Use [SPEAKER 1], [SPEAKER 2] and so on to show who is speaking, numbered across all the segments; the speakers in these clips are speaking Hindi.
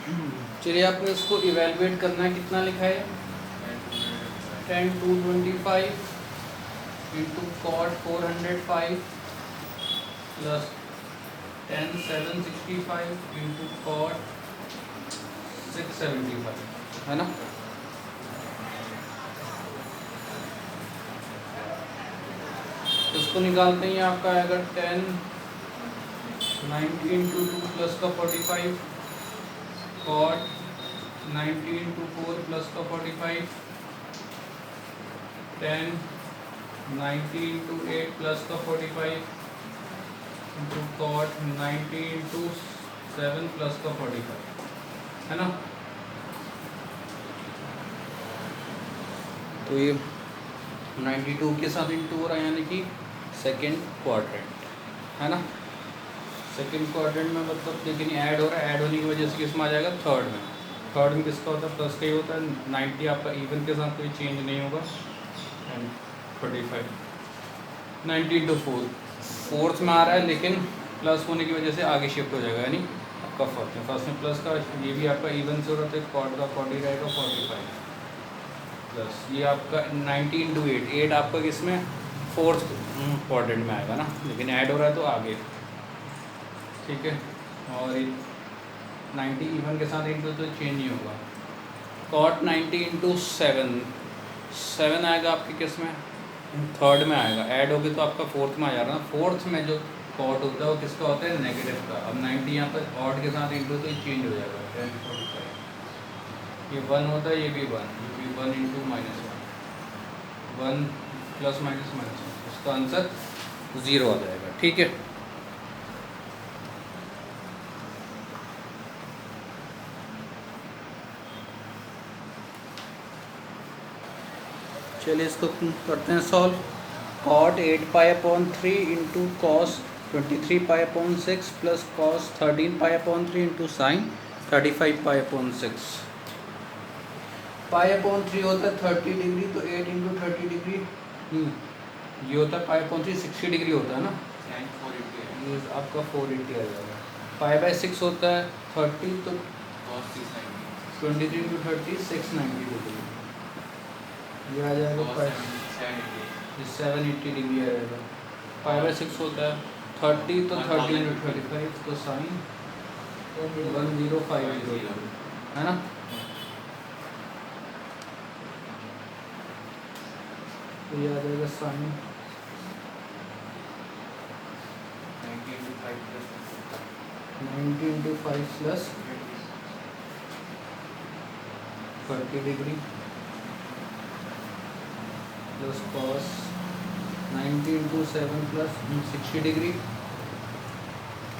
[SPEAKER 1] चलिए आपने इसको इवेलुएट करना है, कितना लिखा है? 10/225 into cot 405 plus 10/765 into cot 675, है ना। तो इसको निकालते हैं, आपका आएगा 10/90 इंटू 2 प्लस का 45 कॉट 90 इंटू 4 प्लस का 45 10/90 इंटू 8 प्लस का 45 इंटू कॉट 90 इंटू 7 प्लस का 45, है ना। तो ये 92 के साथ इंटू हो रहा है, यानी कि सेकेंड क्वाड्रेंट, है ना। सेकेंड क्वाड्रेंट में मतलब लेकिन ऐड हो रहा है, ऐड होने की वजह से किस में आ जाएगा? थर्ड में। थर्ड में किसका होता है? प्लस का ही होता है। 90 आपका इवन के साथ कोई चेंज नहीं होगा। एंड 45 90 इंटू 4 फोर्थ में आ रहा है, लेकिन प्लस होने की वजह से आगे शिफ्ट हो जाएगा, यानी आपका फर्स्ट में। फर्स्ट में प्लस का, ये भी आपका इवन से हो रहा था, कॉट का 40 रहेगा 45 प्लस ये आपका 90 इंटू 8 8 आपका किसमें? फोर्थ क्वाड्रेंट में आएगा ना, लेकिन ऐड हो रहा है तो आगे, ठीक है। और 90 इवन के साथ इंटू तो चेंज नहीं होगा। कॉट 90 इंटू 7 आएगा आपके किस में? थर्ड में आएगा। ऐड होगी तो आपका फोर्थ में आ जाएगा ना। फोर्थ में जो कॉट होता है वो किसका होता है? नेगेटिव का। अब 90 यहाँ पर ऑड के साथ इंटू तो चेंज हो जाएगा 10/45। ये 1 होता है, ये भी 1, ये भी 1 इंटू -1 1 प्लस माइनस माइनस, उसका आंसर 0 आ जाएगा, ठीक है। चलिए इसको करते हैं solve. Cot 8π/3 into cos 23π/6 plus cos 13π/3 into sine 35π/6। π/3 होता है 30 डिग्री, तो 8 इंटू 30 डिग्री ये होता है π/3 60 डिग्री होता है ना। ये आपका 480 आ जाएगा। π/6 होता है 30, तो 23 इंटू 30 690 डिग्री, ये आ जाएगा 780 डिग्री आ जाएगा। π/6 होता है 30, तो 30 इंटू 35, तो साइन 1050 है ना। तो ये आ जाएगा sine 90 into 5 plus 30 degree plus cos 90 into 7 plus 60 degree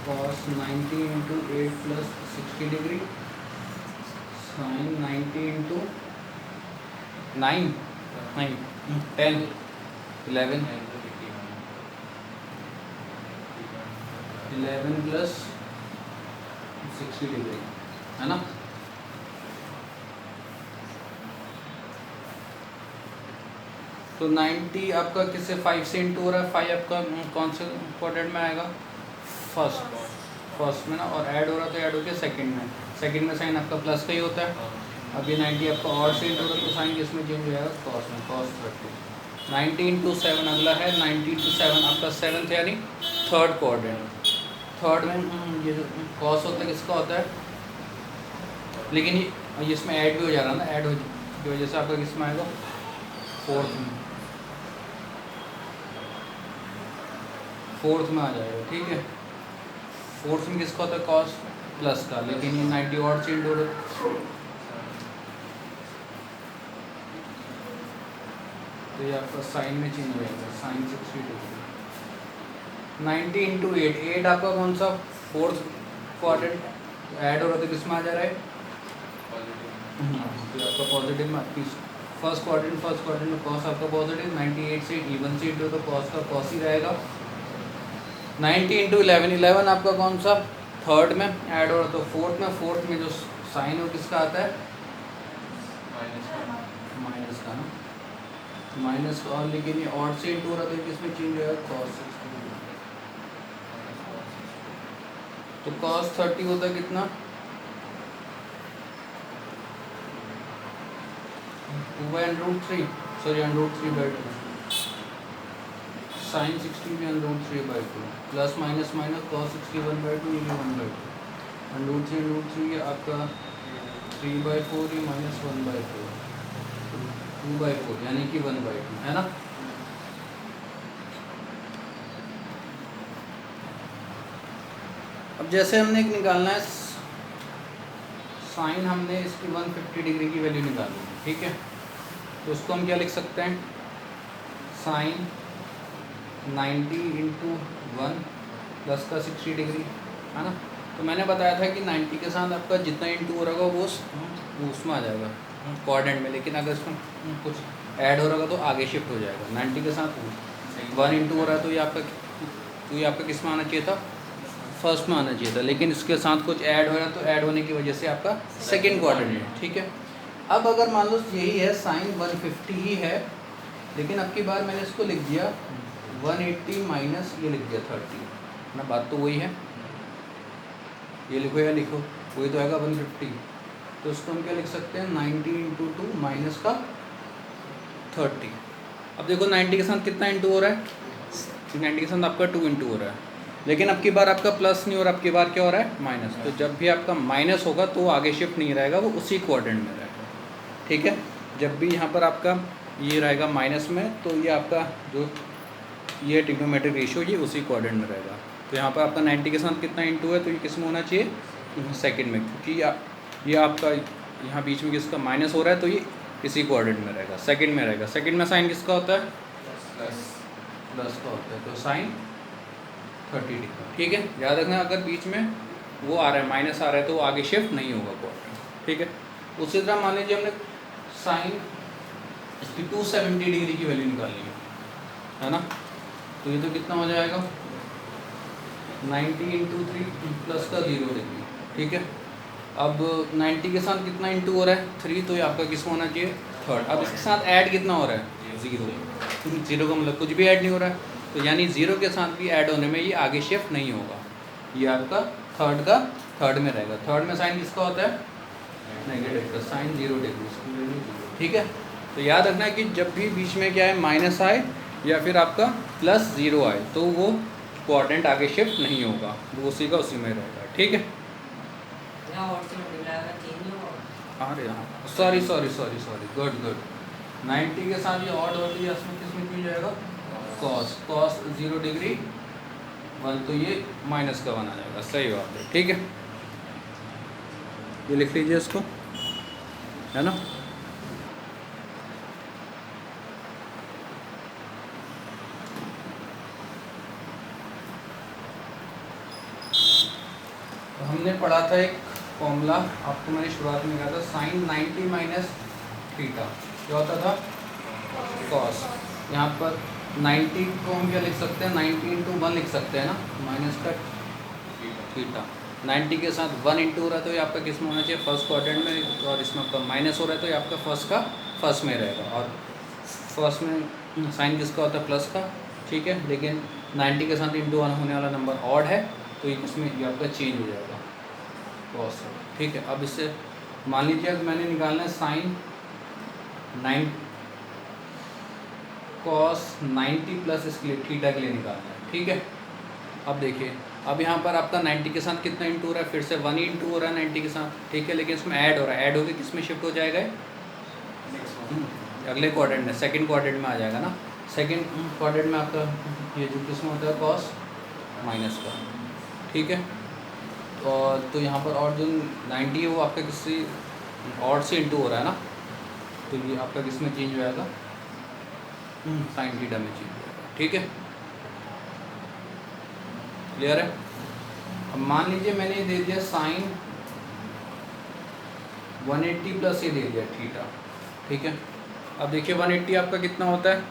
[SPEAKER 1] cos 90 into 8 plus 60 degree sine 90 into 9 10 11 plus 60 degree, है ना। तो 90 आपका किससे 5 से इंटू हो रहा है। 5 आपका कौन से क्वाड्रेंट में आएगा? फर्स्ट में ना। और ऐड हो रहा है तो ऐड हो गया सेकंड में। सेकंड में साइन आपका प्लस का ही होता है। अब ये 90 आपका और से इंटू हो रहा है, तो साइन किसमें चेंज हो जाएगा? कॉस में, cos 30। 90 इंटू 7 अगला है। 90 इंटू 7 आपका 7th यानी थर्ड क्वाड्रेंट। थर्ड में ये जो कॉस होता है किसका होता है? लेकिन ये इसमें ऐड भी हो जा रहा है ना, ऐड हो की वजह से आपका किस में आएगा? फोर्थ में आ जाएगा, ठीक है। फोर्थ में किसका होता है? कॉस प्लस का, लेकिन ये 90 और चेंज हो रहा है, तो ये आपका साइन में चेंज हो जाएगा, साइन 60 डिग्री। 90 इंटू 8 8 आपका कौन सा? Fourth quadrant. ऐड हो रहा है तो किस में आ जा रहा है? तो आपका पॉजिटिव में। फर्स्ट क्वाड्रेंट में कॉस आपका पॉजिटिव। 98 से इवन से इंटू तो कॉस का कॉस ही रहेगा। 90 इंटू 11 आपका कौन सा? थर्ड में ऐड हो रहा तो फोर्थ में जो साइन हो किसका आता है? माइनस का ना, माइनस का। और लेकिन ये ऑड से इंटू हो रहा तो किसमें चेंज होगा? कॉस 60। तो कॉस 30 होता है कितना? 2/√3, सॉरी √3/2, साइन 60 भी √3/2, प्लस माइनस माइनस cos 60 1/2, ये भी 1/2, √3 ये आपका 3/4, ये माइनस 1/4, 2/4 यानी कि 1/2, है ना। अब जैसे हमने एक निकालना है साइन, हमने इसकी 150 डिग्री की वैल्यू निकालनी है, ठीक है। तो उसको हम क्या लिख सकते हैं, साइन 90 × 1 प्लस का 60 डिग्री, है ना। तो मैंने बताया था कि 90 के साथ आपका जितना इंटू हो रहा होगा वो उसमें आ जाएगा कोऑर्डिनेट में, लेकिन अगर इसमें कुछ ऐड हो रहा होगा तो आगे शिफ्ट हो जाएगा। 90 के साथ 1 इंटू हो रहा है तो ये आपका किस में आना चाहिए था, फर्स्ट में आना चाहिए था, लेकिन इसके साथ कुछ ऐड हो रहा है तो ऐड होने की वजह से आपका सेकंड कोऑर्डिनेट, ठीक है। अब अगर मान लो यही है, साइन 150 ही है, लेकिन अब की बार मैंने इसको लिख दिया 180 माइनस ये लिख दिया 30 ना, बात तो वही है, ये लिखो या लिखो वही तो आएगा 150। तो उसको हम क्या लिख सकते हैं, 90 × 2 माइनस का 30। अब देखो 90 के साथ कितना इंटू हो रहा है, 90 के साथ आपका 2 इंटू हो रहा है, लेकिन अब की बार आपका प्लस नहीं हो रहा, अब की बार क्या हो रहा है, माइनस। तो जब भी आपका माइनस होगा तो वो आगे शिफ्ट नहीं रहेगा, वो उसी कोऑर्डिनेट में रहेगा, ठीक है। जब भी यहाँ पर आपका ये रहेगा माइनस में, तो ये आपका जो ये ट्रिग्नोमेट्रिक रेशियो ये उसी कोऑर्डिनेट में रहेगा। तो यहाँ पर आपका 90 के साथ कितना इंटू है, तो ये किस में होना चाहिए, सेकंड में, क्योंकि ये आपका यहाँ बीच में किसका माइनस हो रहा है, तो ये इसी कोऑर्डिनेट में रहेगा, सेकंड में रहेगा। सेकंड में साइन किसका होता है, प्लस का होता है, तो साइन 30 डिग्री, ठीक है। याद रखना अगर बीच में वो आ रहा है, माइनस आ रहा है, तो वो आगे शिफ्ट नहीं होगा कोऑर्डिनेट, ठीक है। उसी तरह मान लीजिए हमने साइन इसकी 270 डिग्री की वैल्यू निकालनी है ना। तो ये तो कितना हो जाएगा, 90 × 3 प्लस का 0 डिग्री, ठीक है। अब 90 के साथ कितना इंटू हो रहा है, 3, तो ये आपका किस में होना चाहिए, थर्ड। अब इसके साथ ऐड कितना हो रहा है, 0, 0 का मतलब कुछ भी ऐड नहीं हो रहा है, तो यानी 0 के साथ भी ऐड होने में ये आगे शिफ्ट नहीं होगा, ये आपका थर्ड का थर्ड में रहेगा। थर्ड में साइन किसका होता है, नेगेटिव का, साइन 0 डिग्री, ठीक है। तो याद रखना है कि जब भी बीच में क्या है, माइनस आए या फिर आपका प्लस 0 आए, तो वो कोऑर्डिनेट आगे शिफ्ट नहीं होगा, वो उसी का उसी में रहेगा, ठीक है। अरे हाँ, सॉरी, गुड, 90 के साथ ये ऑड हो गया, इसमें किसमें क्यों जाएगा, कॉस 0 डिग्री 1, तो ये माइनस का 1 आ जाएगा, सही बात है, ठीक है। ये लिख लीजिए इसको, है ना। तो हमने पढ़ा था एक फॉर्मूला, आपको मैंने शुरुआत में कहा था, साइन 90 माइनस थीटा क्या होता था, कॉस। यहाँ पर 90 को हम क्या लिख सकते हैं, 90 × 1 लिख सकते हैं ना, माइनस का थीटा। 90 के साथ 1 इंटू हो रहा है तो ये आपका किस में होना चाहिए, फर्स्ट क्वाड्रेंट में, और इसमें आपका माइनस हो रहा है तो ये आपका फर्स्ट का फर्स्ट में रहेगा, और फर्स्ट में साइन किसका होता है, प्लस का, ठीक है। लेकिन 90 के साथ इंटू होने वाला नंबर ऑड है, तो ये किसमें, ये आपका चेंज हो जाएगा, कॉस, ठीक है। अब इससे मान लीजिए अगर मैंने निकालना है साइन 9 कॉस 90 प्लस इसके लिए थीटा के लिए निकालना है, ठीक है। अब देखिए, अब यहाँ पर आपका 90 के साथ कितना इंटू हो रहा है, फिर से 1 इंटू हो रहा है 90 के साथ, ठीक है। लेकिन इसमें ऐड हो रहा है, ऐड होकर किस में शिफ्ट हो जाएगा, अगले क्वाड्रेंट में, सेकंड क्वाड्रेंट में आ जाएगा ना। सेकंड क्वाड्रेंट में आपका ये जो किस में होता है, कॉस माइनस का, ठीक है। और तो यहाँ पर और जो 90 है वो आपका किसी और से इंटू हो रहा है ना, तो ये आपका किस में चेंज हो जाएगा, साइन थीटा में चेंज हो जाएगा, ठीक है। क्लियर है। अब मान लीजिए मैंने दे दिया साइन 180 प्लस ये दे दिया थीटा, ठीक है। अब देखिए 180 आपका कितना होता है,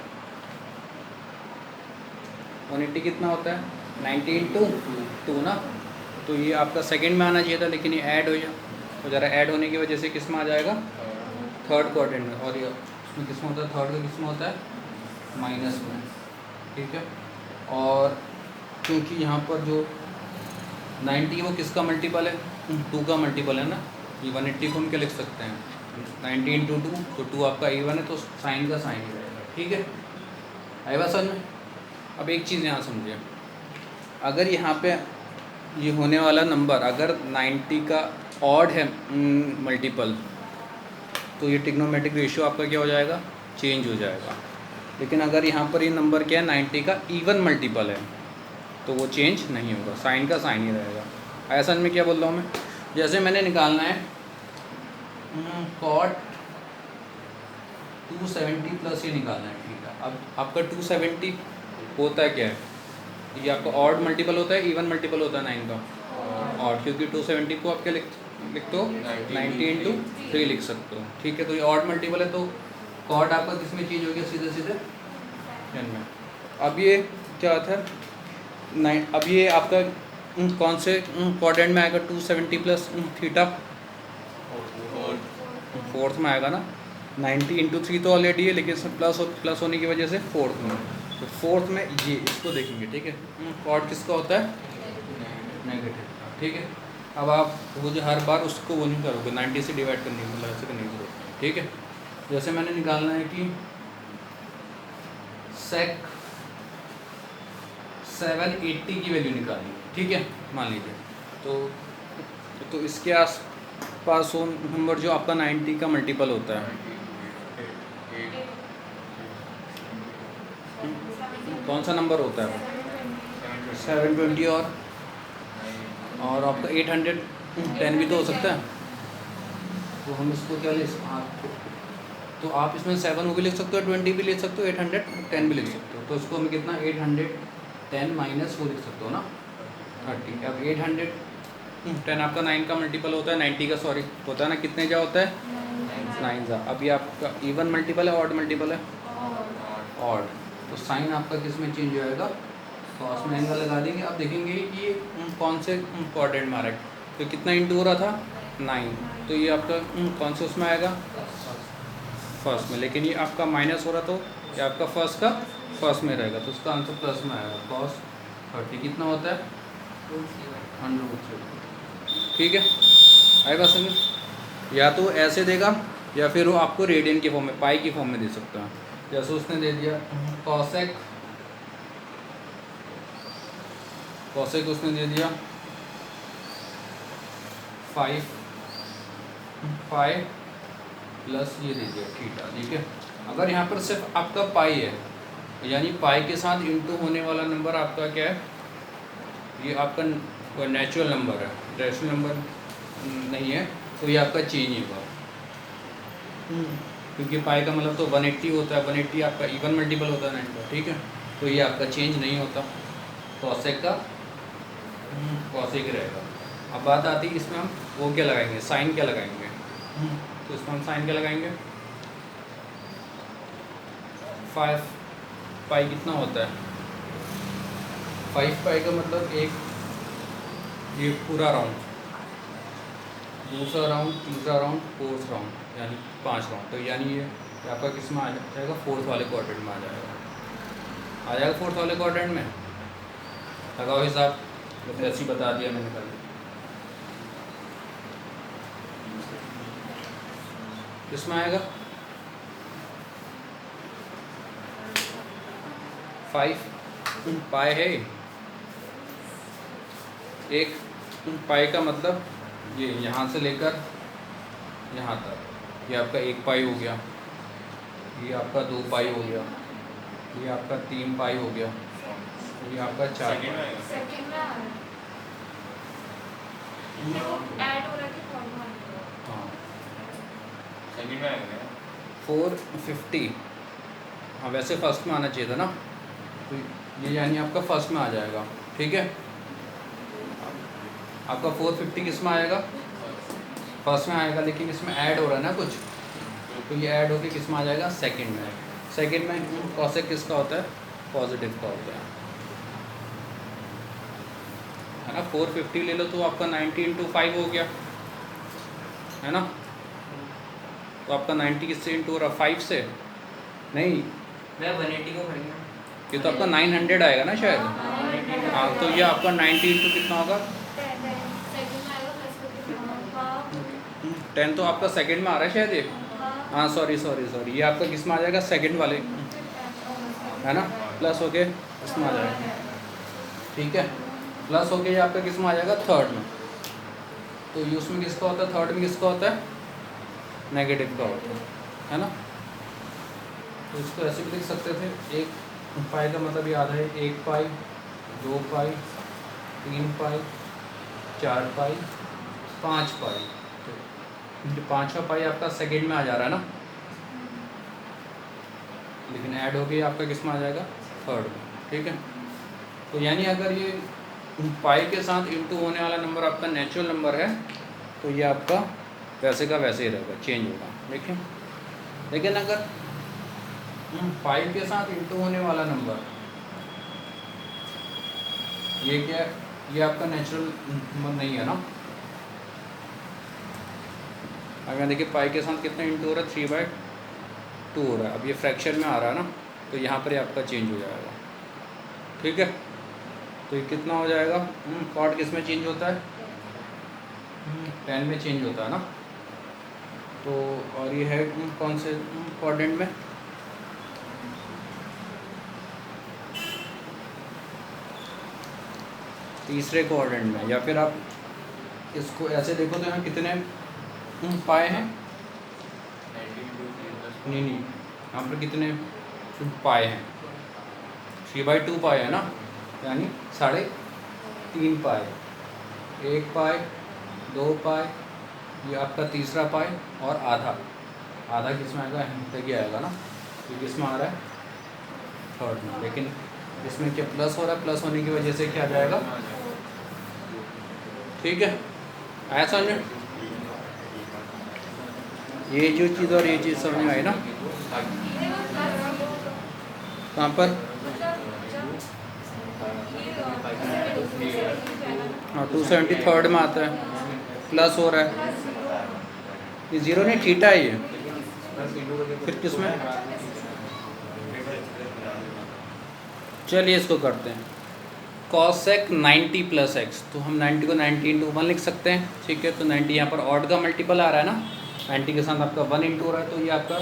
[SPEAKER 1] 180 कितना होता है, 90 × 2 ना, तो ये आपका सेकंड में आना चाहिए था, लेकिन ये ऐड हो तो ज़रा ऐड होने की वजह से किस में आ जाएगा, थर्ड क्वाड्रेंट में, और ये उसमें किस में होता है, थर्ड का किस में होता है, माइनस में, ठीक है। और क्योंकि यहाँ पर जो 90 वो किसका मल्टीपल है, 2 का मल्टीपल है ना, ये 180 को हम क्या लिख सकते हैं, 90 इंटू 2, तो 2 आपका इवन है, तो साइन का साइन ही रहेगा। ठीक है, आई बात समझ में? अब एक चीज़ यहाँ समझिए, अगर यहाँ पे ये होने वाला नंबर अगर 90 का ऑड है मल्टीपल, तो ये ट्रिग्नोमेट्रिक रेशियो आपका क्या हो जाएगा, चेंज हो जाएगा। लेकिन अगर यहाँ पर ये नंबर क्या है 90 का इवन मल्टीपल है, तो वो चेंज नहीं होगा, साइन का साइन ही रहेगा। ऐसा में क्या बोल रहा हूँ मैं, जैसे मैंने निकालना है कॉट 270 प्लस ये निकालना है। ठीक है, अब आपका 270 होता है क्या है, ये आपका ऑड मल्टीपल होता है इवन मल्टीपल होता है 9 का? ऑड, क्योंकि 270 को आप क्या लिखते हो 90 इंटू 3 लिख सकते हो। ठीक है, तो ये ऑड मल्टीपल है, तो कॉट आपका किस में चेंज हो गया, सीधे सीधे 10 में। अब ये क्या होता है 9, अब ये आपका कौन से क्वाड्रेंट में आएगा 270 प्लस थीटा, फोर्थ में आएगा ना। 90 इंटू 3 तो ऑलरेडी है, लेकिन इसमें प्लस होने की वजह से फोर्थ में, तो फोर्थ में ये इसको देखेंगे। ठीक है, कॉड किसका होता है, नेगेटिव। ठीक है, अब आप वो जो हर बार उसको वो नहीं करोगे 90 से डिवाइड करने की, मतलब ऐसे करने की जरूरत है। ठीक है, जैसे मैंने निकालना है कि सेक 780 की वैल्यू निकाली। ठीक है, मान लीजिए, तो इसके आस पास वो नंबर जो आपका 90 का मल्टीपल होता है, कौन सा नंबर होता है, 720 और आपका 810 भी तो हो सकता है। तो हम इसको क्या ले सकते, तो आप इसमें 7 भी लिख सकते हो, 20 भी लिख सकते हो, 810 भी लिख सकते हो। तो उसको हम कितना 810 माइनस वो लिख सकते हो ना 30। अब 810 आपका 9 का मल्टीपल होता है, 90 का सॉरी होता है ना, कितने जा होता है 9 जा। अब ये आपका इवन मल्टीपल है, ऑड मल्टीपल है, ऑड, तो साइन आपका किस में चेंज हो जाएगा, कॉस में एंगल लगा देंगे। अब देखेंगे कि ये कौन से क्वाड्रेंट में आ रहा है, तो कितना इंटू हो रहा था 9, तो ये आपका कौन से उसमें आएगा, फर्स्ट में। लेकिन ये आपका माइनस हो रहा, तो ये आपका फर्स्ट का फर्स्ट में रहेगा, तो उसका आंसर प्लस में आएगा। कॉस 30 कितना होता है 100। ठीक है, आई बात समझ, या तो ऐसे देगा या फिर वो आपको रेडियन के फॉर्म में, पाई की फॉर्म में दे सकता है। जैसे उसने दे दिया कॉसेक उसने दे दिया 5 प्लस ये दे दिया थीटा। ठीक है, अगर यहाँ पर सिर्फ आपका पाई है, यानी पाई के साथ इंटू होने वाला नंबर आपका क्या है, ये आपका नेचुरल नंबर है, रेशनल नंबर नहीं है, तो ये आपका चेंज ही होगा। क्योंकि पाई का मतलब तो 180 होता है, 180 आपका इवन मल्टीपल होता है 9 का। ठीक है, तो ये आपका चेंज नहीं होता, कॉसेक का कॉसेक रहेगा। अब बात आती है इसमें हम वो क्या लगाएंगे, साइन क्या लगाएंगे, तो इसमें हम साइन क्या लगाएंगे 5 पाई कितना होता है 5 पाई का मतलब एक ये पूरा राउंड, दूसरा राउंड, तीसरा राउंड, फोर्थ राउंड, यानी 5 राउंड। तो यानी ये आपका किस में आ जाएगा, फोर्थ वाले क्वाड्रेंट में आ जाएगा फोर्थ वाले क्वाड्रेंट में। लगाओ हिसाब, ऐसे ही बता दिया मैंने कल। किसमें आएगा 5 पाई है, एक पाई का मतलब ये यहाँ से लेकर यहाँ तक, ये आपका 1 पाई हो गया, ये आपका 2 पाई हो गया, ये आपका 3 पाई हो गया, ये आपका 4 पाई। हाँ 450, हाँ वैसे फर्स्ट में आना चाहिए था ना, तो ये यानी आपका फर्स्ट में आ जाएगा। ठीक है, आपका 450 किस में आएगा, फर्स्ट में आएगा, लेकिन इसमें ऐड हो रहा है ना कुछ, तो ये ऐड होकर किस में आ जाएगा, सेकंड में। सेकंड में कॉसेक किसका होता है, पॉजिटिव का होता है ना। 450 ले लो तो आपका 90 इंटू 5 हो गया, है ना। तो आपका 90 किससे इंटू हो रहा, 5 से नहीं,
[SPEAKER 2] मैं 180 को खरीदूंगा,
[SPEAKER 1] ये तो आपका 900 आएगा ना शायद। हाँ, तो ये आपका 90 इंटू कितना होगा, 10 तो आपका सेकंड में आ रहा है शायद ये। हाँ सॉरी, ये आपका किस में आ जाएगा, सेकंड वाले, है ना, प्लस होके इसमें आ जाएगा। ठीक है, प्लस होके ये आपका किस में आ जाएगा, थर्ड में। तो ये उसमें किसका होता है, थर्ड में किसका होता है, नेगेटिव का होता है ना। तो इसको ऐसे भी लिख सकते थे, 1 पाई का मतलब याद है 1 पाई, 2 पाई, 3 पाई, 4 पाई, 5 पाई। तो 5वां पाई आपका सेकंड में आ जा रहा है ना, लेकिन ऐड हो गई आपका किस में आ जाएगा, थर्ड में। ठीक है, तो यानी अगर ये पाई के साथ इंटू होने वाला नंबर आपका नेचुरल नंबर है तो ये आपका वैसे का वैसे ही रहेगा, चेंज होगा। देखिए, लेकिन अगर पाई के साथ इंटू होने वाला नंबर, ये क्या है, ये आपका नेचुरल नंबर नहीं है ना। अगर देखिए पाई के साथ कितना इंटू हो रहा है, 3/2 हो रहा है। अब ये फ्रैक्शन में आ रहा है ना, तो यहाँ पर ही आपका चेंज हो जाएगा। ठीक है, तो ये कितना हो जाएगा, कॉर्ड किस में चेंज होता है, 10 में चेंज होता है ना। तो और ये है कौन से क्वाड्रेंट में, तीसरे क्वाड्रेंट में। या फिर आप इसको ऐसे देखो तो यहाँ कितने पाए हैं, नहीं, यहाँ पर कितने पाए हैं, 3/2 पाए है ना, यानी 3.5 पाए, 1 पाए, 2 पाए, ये आपका तीसरा पाए, और आधा किस में आएगा, तक ही आएगा ना। ये किस में आ रहा है, थर्ड में। लेकिन इसमें क्या प्लस हो रहा है, प्लस होने की वजह से क्या आ जाएगा। ठीक है, आया समझ, ये जो चीज़ और ये चीज़ समझ में आई ना। कहाँ पर, हाँ 273 में आता है, प्लस हो रहा है, ये 0 नहीं, थीटा है ये। फिर किस में, चलिए इसको करते हैं, cosec 90 + x। तो हम 90 को 90 × 1 लिख सकते हैं। ठीक है, तो 90 यहाँ पर ऑड का मल्टीपल आ रहा है ना, 90 के साथ आपका 1 इंटू हो रहा है, तो ये आपका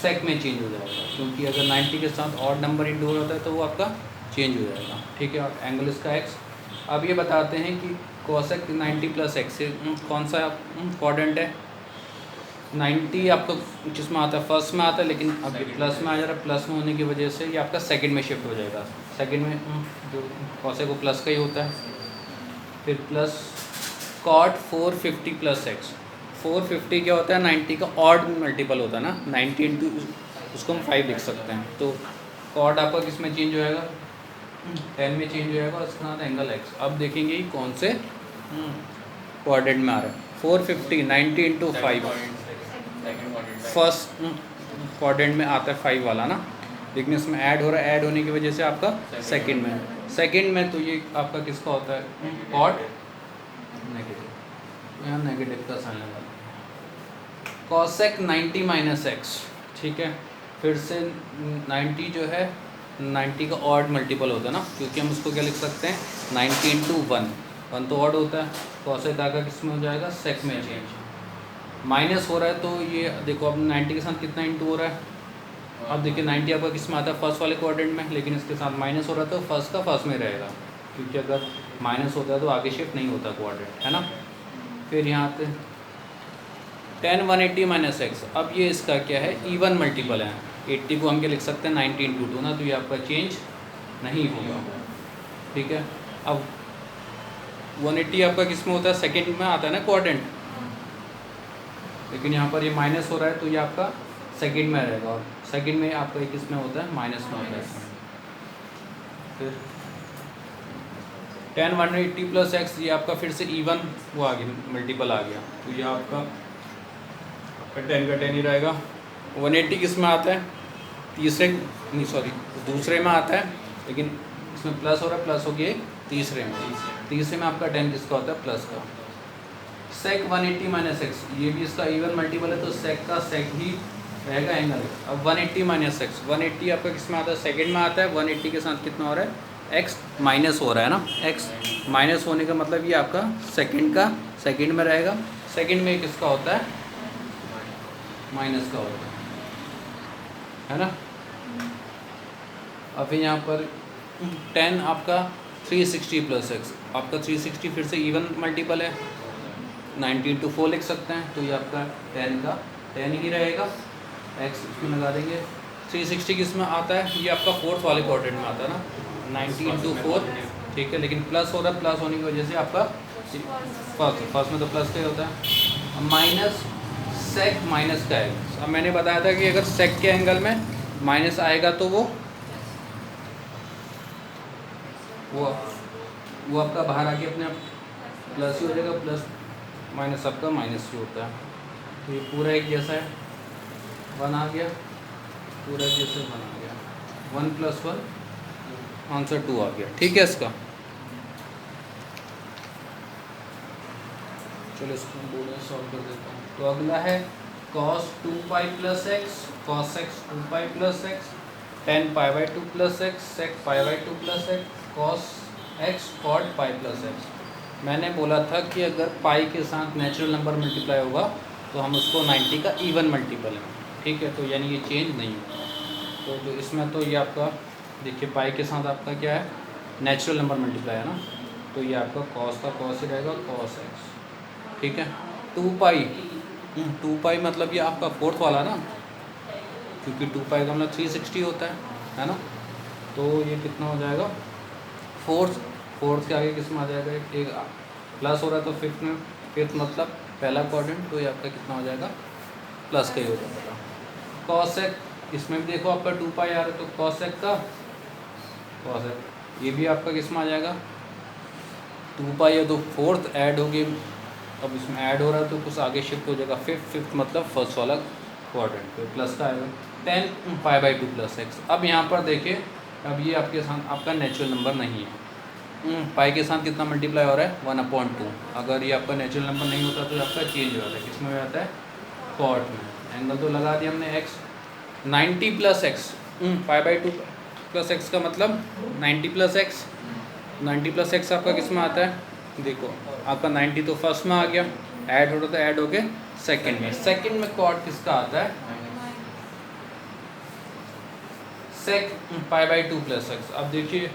[SPEAKER 1] सेक में चेंज हो जाएगा, क्योंकि अगर 90 के साथ ऑड नंबर इंटू हो जाता है तो वो आपका चेंज हो जाएगा। ठीक है, और एंगल इसका x। अब ये बताते हैं कि cosec 90 + x से कौन सा क्वाड्रेंट है। 90 आपका जिसमें आता है फर्स्ट में आता है, लेकिन अब ये प्लस में आ जा रहा है, प्लस में होने की वजह से ये आपका सेकंड में शिफ्ट हो जाएगा। सेकंड में जो cosec को प्लस का ही होता है। फिर प्लस cot 450 + x। 450 क्या होता है, 90 का ऑड मल्टीपल होता है ना, 90 इंटू उसको हम 5 लिख सकते हैं। तो cot आपका किस में चेंज हो जाएगा, 10 में चेंज हो जाएगा, और इसका नाम एंगल x। अब देखेंगे कि कौन से क्वाड्रेंट में आ रहा है। 450 90 इंटू 5 फर्स्ट क्वाड्रेंट में आता है 5 वाला ना, लेकिन इसमें ऐड हो रहा है, ऐड होने की वजह से आपका सेकंड में तो ये आपका किसका होता है, cot नेगेटिव, यहाँ नेगेटिव का साइन लगा, cosec 90 - x। ठीक है, फिर से 90 जो है 90 का ऑड मल्टीपल होता है ना, क्योंकि हम उसको क्या लिख सकते हैं, 90 इंटू 1 तो ऑड होता है। cosec आका किस में हो जाएगा, सेक में चेंज। माइनस हो रहा है तो ये देखो अब 90 के साथ कितना इंटू हो रहा है। अब देखिए 90 आपका किस में आता है, फर्स्ट वाले क्वाड्रेंट में, लेकिन इसके साथ माइनस हो रहा है तो फर्स्ट का फर्स्ट में रहेगा, क्योंकि अगर माइनस होता है तो आगे शिफ्ट नहीं होता क्वाड्रेंट, है ना। फिर यहाँ पे 10 180 - x। अब ये इसका क्या है, इवन मल्टीपल है। 80 को हम क्या लिख सकते हैं, 90 इंटू 2 ना, तो ये आपका चेंज नहीं होगा। ठीक है, अब 180 आपका किस में होता है, सेकंड में आता है ना क्वाड्रेंट, लेकिन यहाँ पर ये माइनस हो रहा है तो ये आपका सेकंड में रहेगा, और सेकंड में आपका किस में होता है, माइनस में होता है। फिर 10 180 + x, ये आपका फिर से इवन वो आ गया, मल्टीपल आ गया, तो ये आपका 10 का 10 ही रहेगा। 180 किस में आता है, दूसरे में आता है, लेकिन इसमें प्लस हो रहा है, प्लस हो गया तीसरे में आपका 10 किसका होता है, प्लस का। सेक 180 - x, ये भी इसका इवन मल्टीपल है, तो सेक का सेक ही रहेगा एंगल। अब 180 - x, 180 आपका किस में आता है, सेकंड में आता है। 180 के साथ कितना हो रहा है, x माइनस हो रहा है ना, x माइनस होने का मतलब ये आपका सेकंड में रहेगा। सेकंड में किसका होता है, माइनस का होता है ना। अब फिर यहाँ पर 10 आपका 360 प्लस एक्स, आपका 360 फिर से इवन मल्टीपल है, 90 इंटू 4 लिख सकते हैं, तो ये आपका 10 का 10 ही रहेगा, एक्स इसमें लगा देंगे। 360 किस में आता है, ये आपका फोर्थ वाले क्वाड्रेंट में आता है ना, 90 इंटू 4, ठीक है, लेकिन प्लस हो रहा है, प्लस होने की वजह से आपका फर्स्ट में तो प्लस का ही होता है। माइनस सेक माइनस का एंगल, अब मैंने बताया था कि अगर सेक के एंगल में माइनस आएगा तो वो आपका बाहर आके अपने प्लस ही हो जाएगा, प्लस माइनस आपका माइनस ही होता है। तो ये पूरा एक जैसा है, 1 आ गया, पूरा एक जैसे 1 आ गया, 1 + 1 आंसर 2 आ गया, ठीक है इसका। चलो इसको बोर्ड में सॉल्व कर देता हूँ। तो अगला है cos 2π + x, cos x 2π + x, tan π/2 + x, sec π/2 + x, cos x cot π + x। मैंने बोला था कि अगर पाई के साथ नेचुरल नंबर मल्टीप्लाई होगा तो हम उसको 90 का इवन मल्टीपल है, ठीक है, तो यानी ये चेंज नहीं होगा। तो जो इसमें तो ये आपका देखिए पाई के साथ आपका क्या है, नेचुरल नंबर मल्टीप्लाई है ना, तो ये आपका cos का cos ही रहेगा, cos x, ठीक है। 2π मतलब ये आपका फोर्थ वाला ना, क्योंकि 2π का मतलब 360 होता है ना, तो ये कितना हो जाएगा, फोर्थ के आगे किस में आ जाएगा, एक प्लस हो रहा है तो फिफ्थ में, फिफ्थ मतलब पहला क्वाड्रेंट, तो ये आपका कितना हो जाएगा, प्लस का ही हो जाएगा। cos x इसमें भी देखो आपका 2π आ रहा है, तो cos x का cos x ये भी आपका किस में आ जाएगा, 2π है तो फोर्थ ऐड होगी, अब इसमें ऐड हो रहा है तो कुछ आगे शिफ्ट हो जाएगा, फिफ्थ मतलब फर्स्ट वाला क्वाड्रेंट, तो प्लस का आएगा, 10 π/2 + x। अब यहाँ पर देखिए, अब ये आपके साथ आपका नेचुरल नंबर नहीं है, पाई के साथ कितना मल्टीप्लाई हो रहा है, 1/2। अगर ये आपका नेचुरल नंबर नहीं होता तो आपका चेंज हो जाता है, किस में हो जाता है, कॉट में। एंगल तो लगा दिया हमने x, 90 + x, π/2 + x का मतलब 90 + x, 90 + x आपका किस में आता है, देखो आपका 90 तो फर्स्ट में आ गया, ऐड हो रहा था, ऐड हो के सेकंड में कॉट किसका आता है, सेक π/2 + x। अब देखिए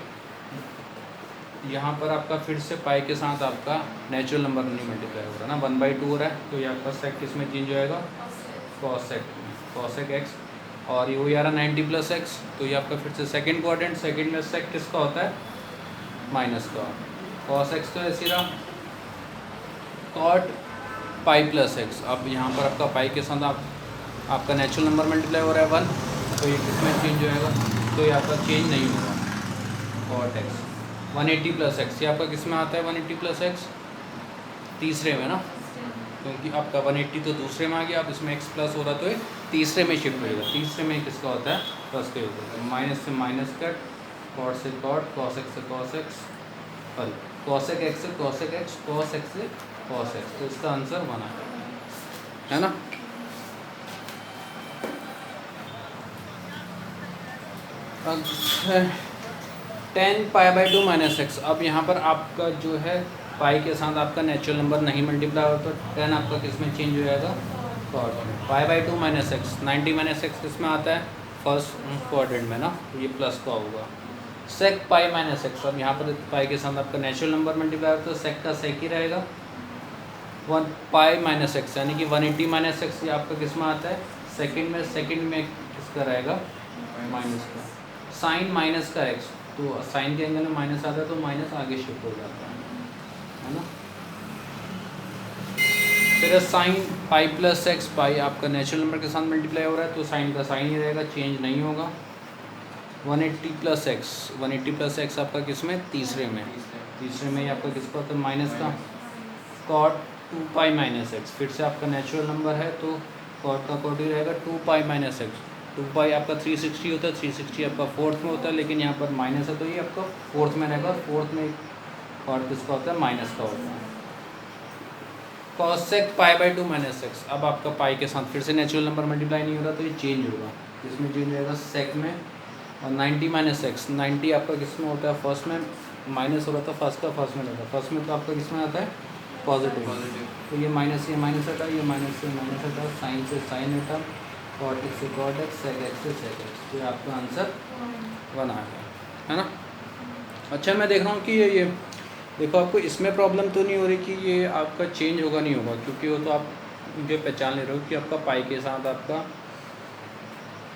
[SPEAKER 1] यहाँ पर आपका फिर से पाई के साथ आपका नेचुरल नंबर नहीं मल्टीप्लाई हो रहा ना, 1/2 हो रहा है, तो ये आपका सेक किस में चेंज हो जाएगा, cos x, और ये वही आ रहा 90 + x, तो ये आपका फिर से सेकंड क्वाड्रेंट, सेकंड में सेक किसका होता है, माइनस का, cos x तो ऐसे रहा, cot π + x। अब यहाँ पर आपका पाई के साथ आपका नेचुरल नंबर मल्टीप्लाई हो रहा है 1, तो ये किस में चेंज हो जाएगा, तो ये आपका चेंज नहीं होगा, cot x 180 + x, ये आपका किस में आता है, 180 + x तीसरे में ना, क्योंकि आपका 180 तो दूसरे में आ गया, अब इसमें x प्लस हो रहा तो ये तीसरे में शिफ्ट हो जाएगा, तीसरे में किसका होता है, प्लस का होता है, माइनस से माइनस कट, कॉट से कॉट, cos x से cos x, sorry cosec x से cosec x, cos x से cos x, तो इसका आंसर 1 आएगा, है ना। अब 10 π/2 - x। अब यहाँ पर आपका जो है पाई के साथ आपका नेचुरल नंबर नहीं मल्टीप्लाई होता, तो 10 आपका किस में चेंज हो जाएगा, कॉट में, π/2 - x, 90 - x किस में आता है, फर्स्ट क्वाड्रेंट में ना, ये प्लस का होगा, सेक π - x। अब यहाँ पर पाई के साथ आपका नेचुरल नंबर मल्टीप्लाई होता है, तो सेक का सेक ही रहेगा, 1 π - x, यानी कि 180 - x, ये आपका किस में आता है, सेकंड में किसका रहेगा, माइनस का, साइन माइनस का x, तो साइन के एंगल में माइनस आता है तो माइनस आगे शिफ्ट हो जाता है ना। फिर साइन π + x, पाई आपका नेचुरल नंबर के साथ मल्टीप्लाई हो रहा है तो साइन का साइन ही रहेगा, चेंज नहीं होगा। 180 + x, 180 + x आपका किस में, तीसरे में ही आपका किसका होता है, माइनस का, cot 2π - x, फिर से आपका नेचुरल नंबर है तो cot का cot ही रहेगा, 2π - x, 2π आपका 360 होता है, 360 आपका फोर्थ में होता है, लेकिन यहाँ पर माइनस है तो ये आपका फोर्थ में रहेगा, फोर्थ में cot किसका होता है, माइनस का होता है। cosec π/2 - x, अब आपका पाई के साथ फिर से नेचुरल नंबर मल्टीप्लाई नहीं हो रहा तो ये चेंज होगा, इसमें चेंज हो जाएगा सेक में, और 90 - x, 90 आपका किस में होता है, फर्स्ट में, माइनस हो रहा था फर्स्ट का, फर्स्ट में रहता है, फर्स्ट में तो आपका किस में आता है, पॉजिटिव।
[SPEAKER 2] पॉजिटिव।
[SPEAKER 1] तो ये माइनस हटा, ये माइनस से माइनस हटा, साइन से साइन हटा, कॉट एक्स से कॉट एक्स, सेक एक्स से सेक एक्स। तो आपका आंसर 1 आ गया, है ना। अच्छा मैं देख रहा हूँ कि ये देखो आपको इसमें प्रॉब्लम तो नहीं हो रही कि ये आपका चेंज होगा नहीं होगा, क्योंकि वो तो आप जो पहचान ले रहे हो कि आपका पाई के साथ आपका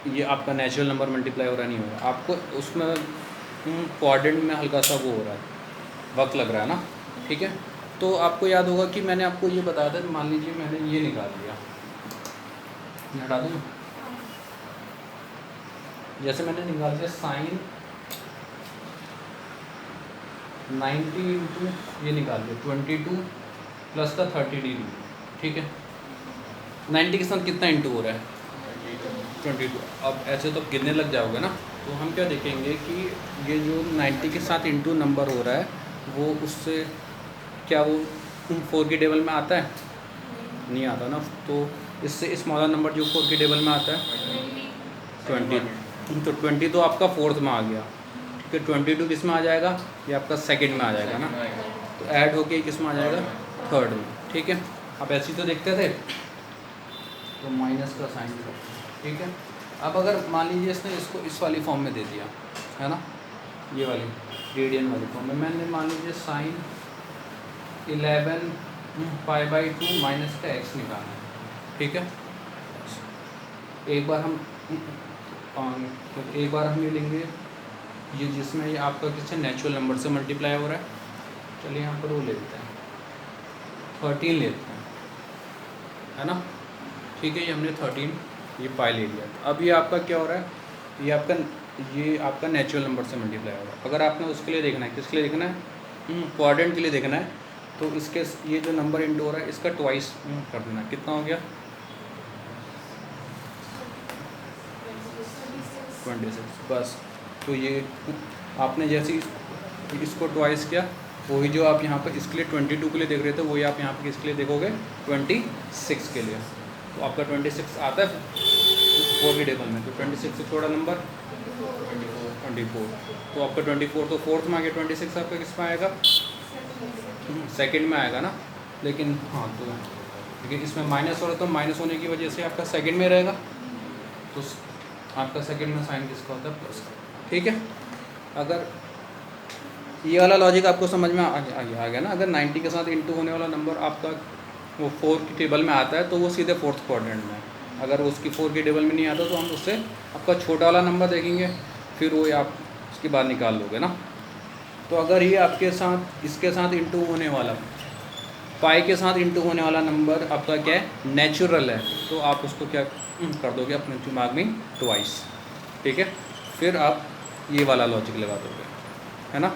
[SPEAKER 1] ये आपका नेचुरल नंबर मल्टीप्लाई हो रहा नहीं हो रहा, आपको उसमें क्वाड्रेंट में हल्का सा वो हो रहा है, वक्त लग रहा है ना, ठीक है। तो आपको याद होगा कि मैंने आपको ये बताया था, मान लीजिए मैंने ये निकाल लिया, हटा दूँ, जैसे मैंने निकाल दिया साइन 90 इंटू ये निकाल दिया 22 प्लस का 30 डिग्री, ठीक है। 90 के साथ कितना इंटू हो रहा है 22। अब ऐसे तो गिनने लग जाओगे ना, तो हम क्या देखेंगे कि ये जो 90 के साथ इंटू नंबर हो रहा है वो उससे क्या वो 4 के टेबल में आता है, नहीं आता ना। तो इससे स्मॉलर नंबर जो 4 के टेबल में आता है 20, तो 20 तो आपका फोर्थ में आ गया, ठीक है। 22 किस में आ जाएगा, ये आपका सेकंड में आ जाएगा ना, तो ऐड होके किस में आ जाएगा, थर्ड में, ठीक है। आप ऐसे ही तो देखते थे, तो माइनस का साइन, ठीक है। अब अगर मान लीजिए इसने इसको इस वाली फॉर्म में दे दिया, है ना, ये वाली रेडियन वाली फॉर्म में, मैंने मान लीजिए साइन 11 π/2 माइनस का एक्स निकालना है, ठीक है। एक बार हम ये लेंगे ये जिसमें ये आपका किससे नेचुरल नंबर से मल्टीप्लाई हो रहा है, चलिए यहाँ पर वो ले लेते हैं 13 लेते हैं, है ना, ठीक है। ये हमने 13 ये पाई ले लिया। अब ये आपका क्या हो रहा है, ये आपका नेचुरल नंबर से मल्टीप्लाई हो रहा है। अगर आपने उसके लिए देखना है, किसके लिए देखना है, क्वाड्रेंट के लिए देखना है, तो इसके ये जो नंबर इंटू हो रहा है इसका ट्वाइस कर देना। कितना हो गया 26, बस। तो ये आपने जैसे इसको ट्वाइस किया, वही जो आप यहाँ पर इसके लिए 22 के लिए देख रहे थे, वही आप यहाँ पर किसके लिए देखोगे 26 के लिए। तो आपका 26 आता है 4 के टेबल में, तो 26 से छोटा नंबर 24, तो आपका 24 तो फोर्थ में आ गया, 26 आपका किस में आएगा, सेकंड में आएगा ना। लेकिन हाँ, तो लेकिन इसमें माइनस हो रहा है, तो माइनस होने की वजह से आपका सेकंड में रहेगा, तो आपका सेकंड में साइन किसका होता है, प्लस का, ठीक है। अगर ये वाला लॉजिक आपको समझ में आ गया ना। अगर 90 के साथ इंटू होने वाला नंबर आपका वो 4 की टेबल में आता है, तो वो सीधे फोर्थ क्वाड्रेंट में है। अगर उसकी 4 की टेबल में नहीं आता, तो हम उससे आपका छोटा वाला नंबर देखेंगे, फिर वो आप उसके बाद निकाल लोगे ना। तो अगर ये आपके साथ इसके साथ इंटू होने वाला, पाई के साथ इंटू होने वाला नंबर आपका क्या है, नेचुरल है, तो आप उसको क्या कर दोगे अपने दिमाग में ट्वाइस, ठीक है। फिर आप ये वाला लॉजिक लगा दोगे, है ना।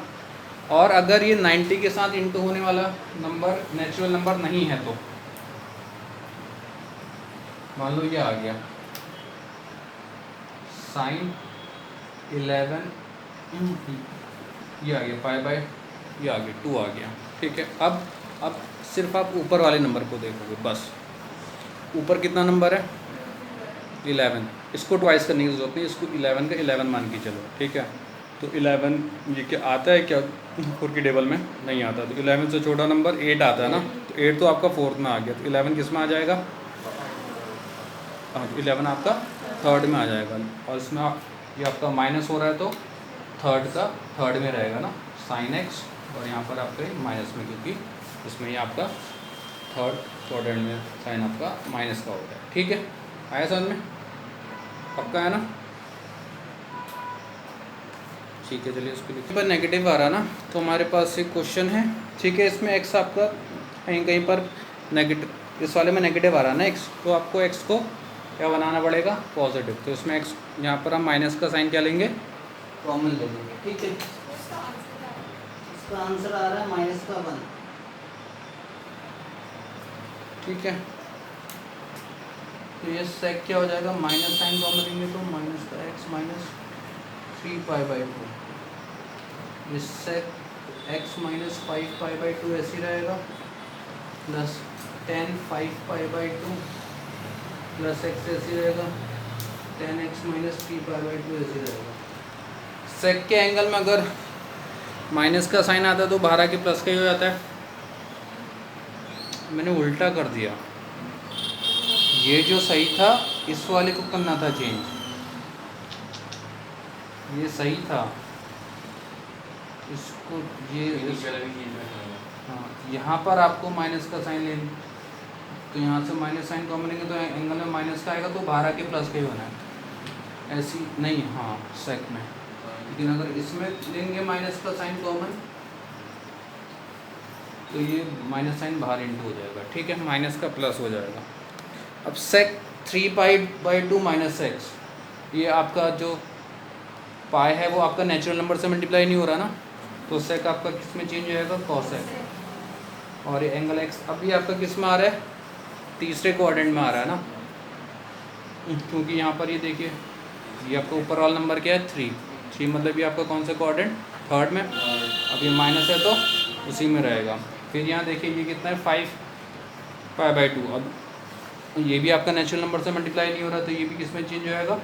[SPEAKER 1] और अगर ये 90 के साथ इंटू होने वाला नंबर नेचुरल नंबर नहीं है, तो मान लो ये आ गया साइन 11 ये आ गया ये आ गया 2 आ गया, ठीक है। अब सिर्फ आप ऊपर वाले नंबर को देखोगे, बस। ऊपर कितना नंबर है 11, इसको ट्वाइस करने की जरूरत नहीं, इसको 11 का 11 मान के चलो, ठीक है। तो 11 ये क्या आता है, क्या 4 की टेबल में नहीं आता, तो 11 से छोटा नंबर 8 आता है ना, तो 8 तो आपका फोर्थ में आ गया, तो 11 किस में आ जाएगा, हाँ, 11 आपका थर्ड में आ जाएगा। और इसमें ये आपका माइनस हो रहा है, तो थर्ड में रहेगा ना साइन एक्स, और यहाँ पर आपके माइनस में, क्योंकि इसमें ये आपका थर्ड क्वाड्रेंट में साइन आपका माइनस का होता है, ठीक है। आया समझ में, पक्का है ना, ठीक है। चलिए इसको लिखिए। पर नेगेटिव आ रहा ना, तो हमारे पास एक क्वेश्चन है, ठीक है। इसमें एक्स आपका कहीं पर नेगेटिव, इस वाले में नेगेटिव आ रहा है ना एक्स, तो आपको एक्स को क्या बनाना पड़ेगा, पॉजिटिव। तो इसमें एक्स यहाँ पर हम माइनस का साइन क्या लेंगे, कॉमन ले लेंगे, ठीक है। इसका आंसर आ रहा है माइनस का 1, ठीक है। तो ये सेक क्या हो जाएगा, माइनस साइन कॉमन लेंगे, तो माइनस का एक्स माइनस 3π/2, इससे x माइनस 5π/2 ऐसे ही रहेगा, प्लस 10 5π/2 प्लस एक्स ऐसे रहेगा, 10x माइनस 3π/2 ऐसे रहेगा। सेक के एंगल में अगर माइनस का साइन आता है, तो बाहर के प्लस का ही हो जाता है, मैंने उल्टा कर दिया, ये जो सही था इस वाले को करना था चेंज, ये सही था, इसको ये हाँ, यहाँ पर आपको माइनस का साइन ले, तो यहाँ से माइनस साइन कॉमन लेंगे तो एंगल में माइनस का आएगा, तो बाहर आके प्लस का ही होना है, ऐसी नहीं, हाँ सेक में। लेकिन अगर इसमें लेंगे माइनस का साइन कॉमन तो ये माइनस साइन बाहर इंटू हो जाएगा, ठीक है, माइनस का प्लस हो जाएगा। अब सेक 3π/2 माइनस एक्स, ये आपका जो पाई है वो आपका नेचुरल नंबर से मल्टीप्लाई नहीं हो रहा ना, तो सेक आपका किस में चेंज हो जाएगा, कॉसेक। और ये एंगल एक्स अब ये आपका किस में आ रहा है, तीसरे क्वाड्रेंट में आ रहा है ना, क्योंकि यहाँ पर ये देखिए ये आपका ऊपर वाला नंबर क्या है 3 मतलब ये आपका कौन सा क्वाड्रेंट, थर्ड में। अब ये माइनस है तो उसी में रहेगा। फिर यहाँ देखिए ये कितना है 5π/2, अब ये भी आपका नेचुरल नंबर से मल्टीप्लाई नहीं हो रहा, तो ये भी किस में चेंज हो जाएगा,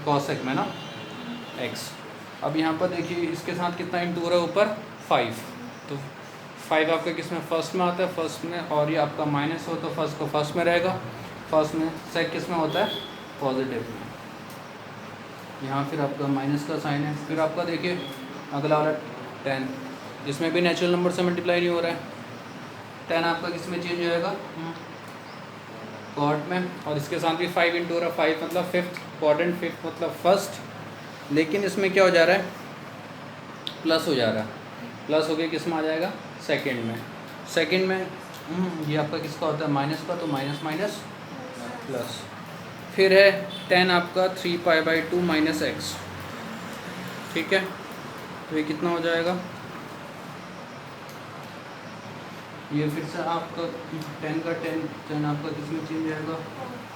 [SPEAKER 1] कॉसेक में ना, एक्स। अब यहाँ पर देखिए इसके साथ कितना इंटू हो रहा है ऊपर 5, तो 5 आपका किस में, फर्स्ट में आता है, फर्स्ट में, और ये आपका माइनस हो तो फर्स्ट को फर्स्ट में रहेगा, फर्स्ट में। सेक किस में होता है, पॉजिटिव में। यहाँ फिर आपका माइनस का साइन है। फिर आपका देखिए अगला वाला 10, जिसमें भी नेचुरल नंबर से मल्टीप्लाई नहीं हो रहा है, 10 आपका किस में चेंज हो जाएगा, क्वाड में, और इसके साथ भी 5 इंटू हो रहा है, 5 मतलब फिफ्थ क्वाड्रेंट, फिफ्थ मतलब फर्स्ट, लेकिन इसमें क्या हो जा रहा है, प्लस हो जा रहा है, प्लस हो गया किस में आ जाएगा, सेकंड में। सेकंड में ये आपका किसका होता है, माइनस का, तो माइनस माइनस प्लस। फिर है 10 आपका 3π/2 माइनस एक्स, ठीक है, तो ये कितना हो जाएगा, ये फिर से आपका 10 का 10 आपका किस में चेंज जाएगा,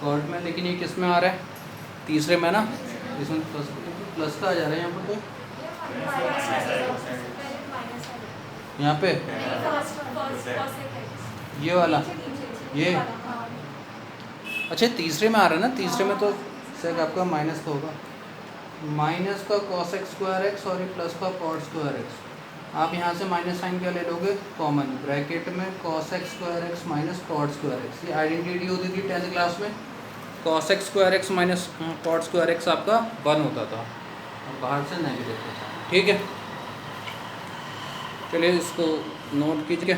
[SPEAKER 1] कॉर्ड में, लेकिन ये किस में आ रहा है, तीसरे में ना, इसमें प्लस का आ जा रहा है यहाँ पर, तो यहाँ पे ये वाला, ये अच्छा तीसरे में आ रहा है ना, तीसरे में तो सेक आपका माइनस का होगा, माइनस का कॉसेक स्क्वायर एक्स और ये प्लस का कॉट स्क्वायर एक्स। आप यहाँ से माइनस साइन क्या ले लोगे, कॉमन, ब्रैकेट में cosec square x minus cot square x. ये आइडेंटिटी होती थी 10th क्लास में, cosec square x minus cot square x आपका 1 होता था, और बाहर से नेगेटिव होता था, ठीक है। चलिए इसको नोट कीजिए।